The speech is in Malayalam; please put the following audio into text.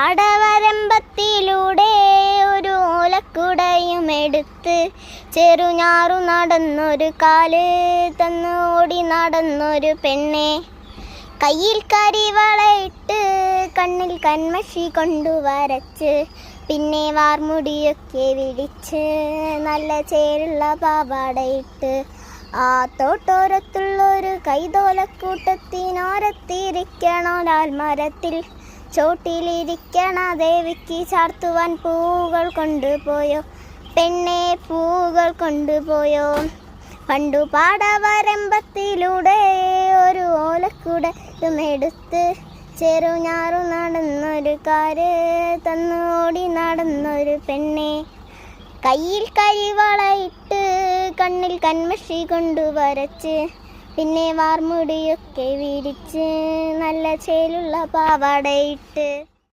പാടവരമ്പത്തിലൂടെ ഒരു ഓലക്കുടയും എടുത്ത് ചെറുഞാറു നടന്നൊരു കാല് തന്നു ഓടി നടന്നൊരു പെണ്ണെ. കയ്യിൽ കരിവളയിട്ട് കണ്ണിൽ കൺമഷി കൊണ്ടു വരച്ച് പിന്നെ വാർമുടിയൊക്കെ വിടിച്ച് നല്ല ചേരുള്ള പാവാടയിട്ട് ആ തോട്ടോരത്തുള്ളൊരു കൈതോലക്കൂട്ടത്തിനോരത്തിരിക്കണോ ലാൽമരത്തിൽ ചോട്ടിലിരിക്കണ ദേവിക്ക് ചാർത്തുവാൻ പൂവുകൾ കൊണ്ടുപോയോ പെണ്ണെ, പൂവുകൾ കൊണ്ടുപോയോ. പണ്ടു പാടവരമ്പത്തിലൂടെ ഒരു ഓലക്കുടയും എടുത്ത് ചെറുഞാറു നടന്നൊരു കാര് തന്നു ഓടി നടന്നൊരു പെണ്ണെ. കയ്യിൽ കരിവളയിട്ട് കണ്ണിൽ കൺമഷി കൊണ്ടു വരച്ച് പിന്നെ വാർമുടിയൊക്കെ വിരിച്ച് നല്ല ചേലുള്ള പാവാടയിട്ട്